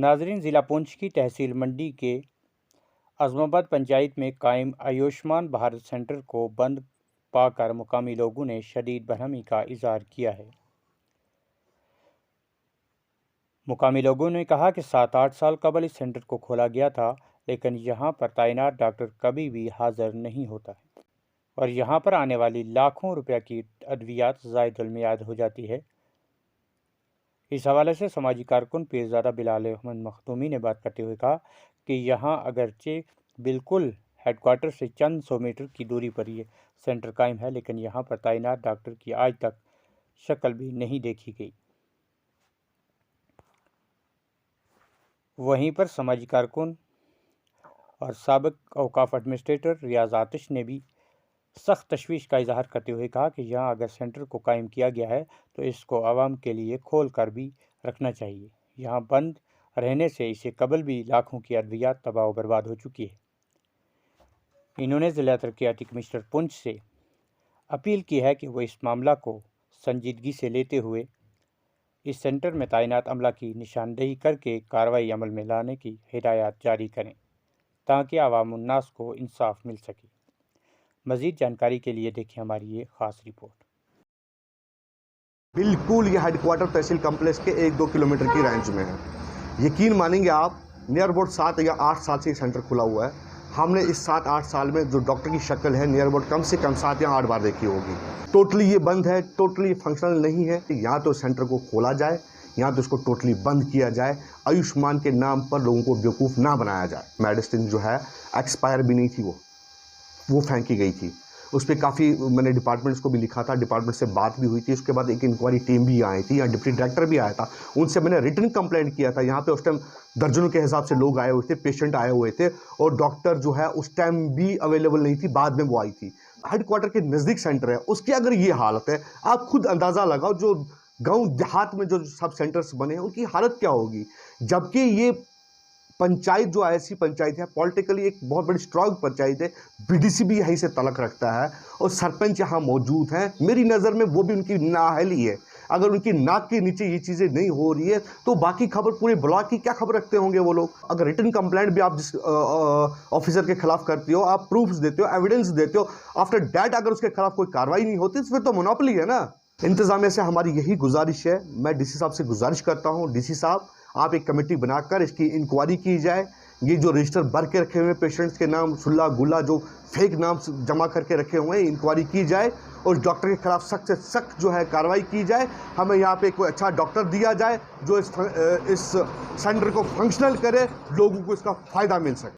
नाजरीन, ज़िला पुंछ की तहसील मंडी के अज़माबाद पंचायत में कायम आयुष्मान भारत सेंटर को बंद पाकर मुकामी लोगों ने शदीद बरहमी का इज़हार किया है। मुकामी लोगों ने कहा कि 7-8 साल कबल इस सेंटर को खोला गया था, लेकिन यहां पर तैनात डॉक्टर कभी भी हाजिर नहीं होता है और यहां पर आने वाली लाखों रुपए की अद्वियात ज़ायदुल मियाद हो जाती है। इस हवाले से समाजी कारकुन पीरज़ादा बिलाल अहमद मखदूमी ने बात करते हुए कहा कि यहाँ अगरचे बिल्कुल हेडक्वार्टर से चंद 100 मीटर की दूरी पर ये सेंटर कायम है, लेकिन यहाँ पर तैनात डॉक्टर की आज तक शक्ल भी नहीं देखी गई। वहीं पर समाजी कारकुन और साबिक औकाफ एडमिनिस्ट्रेटर रियाज आतिश ने भी सख्त तशवीश का इजहार करते हुए कहा कि यहाँ अगर सेंटर को कायम किया गया है तो इसको आवाम के लिए खोल कर भी रखना चाहिए। यहाँ बंद रहने से इसे कबल भी लाखों की अद्वियात तबाह व बर्बाद हो चुकी है। इन्होंने ज़िला तरक्याती कमिश्नर पुंछ से अपील की है कि वो इस मामला को संजीदगी से लेते हुए इस सेंटर में तैनात अमला की निशानदेही करके कार्रवाई अमल में लाने की हिदायत जारी करें ताकि आवाम उन्नास को इंसाफ मिल सके। मज़ीद जानकारी के लिए देखिए हमारी ये ख़ास रिपोर्ट। बिल्कुल ये हेडक्वार्टर तहसील कम्प्लेक्स के 1-2 किलोमीटर की रेंज में है। यकीन मानेंगे आप, नियर अबाउट 7 या 8 साल से ये सेंटर खुला हुआ है। हमने इस 7-8 साल में जो डॉक्टर की शक्ल है नियर अबाउट कम से कम 7 या 8 बार देखी होगी। टोटली ये बंद है, टोटली फंक्शनल नहीं है। यहाँ तो सेंटर को खोला जाए, यहाँ तो इसको टोटली बंद किया जाए। आयुष्मान के नाम पर लोगों को बेवकूफ़ ना बनाया जाए। मेडिसिन जो है एक्सपायर भी नहीं थी, वो फेंकी गई थी। उस पर काफ़ी मैंने डिपार्टमेंट्स को भी लिखा था, डिपार्टमेंट से बात भी हुई थी। उसके बाद एक इंक्वायरी टीम भी आई थी, यहाँ डिप्टी डायरेक्टर भी आया था, उनसे मैंने रिटन कंप्लेंट किया था। यहाँ पे उस टाइम दर्जनों के हिसाब से लोग आए हुए थे, पेशेंट आए हुए थे और डॉक्टर जो है उस टाइम भी अवेलेबल नहीं थी, बाद में वो आई थी। हेडक्वार्टर के नज़दीक सेंटर है, उसकी अगर ये हालत है, आप खुद अंदाज़ा लगाओ जो गाँव देहात में जो सब सेंटर्स बने हैं उनकी हालत क्या होगी। जबकि ये पंचायत जो ऐसी पंचायत है, पॉलिटिकली एक बहुत बड़ी स्ट्रॉन्ग पंचायत है, बीडीसी भी यहीं से तलक रखता है और सरपंच यहाँ मौजूद हैं। मेरी नज़र में वो भी उनकी नाअहली है। अगर उनकी नाक के नीचे ये चीज़ें नहीं हो रही है तो बाकी खबर पूरे ब्लॉक की क्या खबर रखते होंगे वो लोग। अगर रिटन कंप्लेंट भी आप जिस ऑफिसर के खिलाफ करते हो, आप प्रूफ्स देते हो, एविडेंस देते हो, आफ्टर डैट अगर उसके खिलाफ कोई कार्रवाई नहीं होती तो फिर तो मोनोपोली है ना। इंतजामिया से हमारी यही गुजारिश है। मैं डीसी साहब से गुजारिश करता हूँ, डीसी साहब आप एक कमेटी बनाकर इसकी इंक्वायरी की जाए। ये जो रजिस्टर भर के रखे हुए पेशेंट्स के नाम सुल्ला गुल्ला जो फेक नाम जमा करके रखे हुए हैं, इंक्वायरी की जाए और डॉक्टर के खिलाफ सख्त से सख्त जो है कार्रवाई की जाए। हमें यहाँ पे कोई अच्छा डॉक्टर दिया जाए जो इस सेंटर को फंक्शनल करे, लोगों को इसका फ़ायदा मिल सके।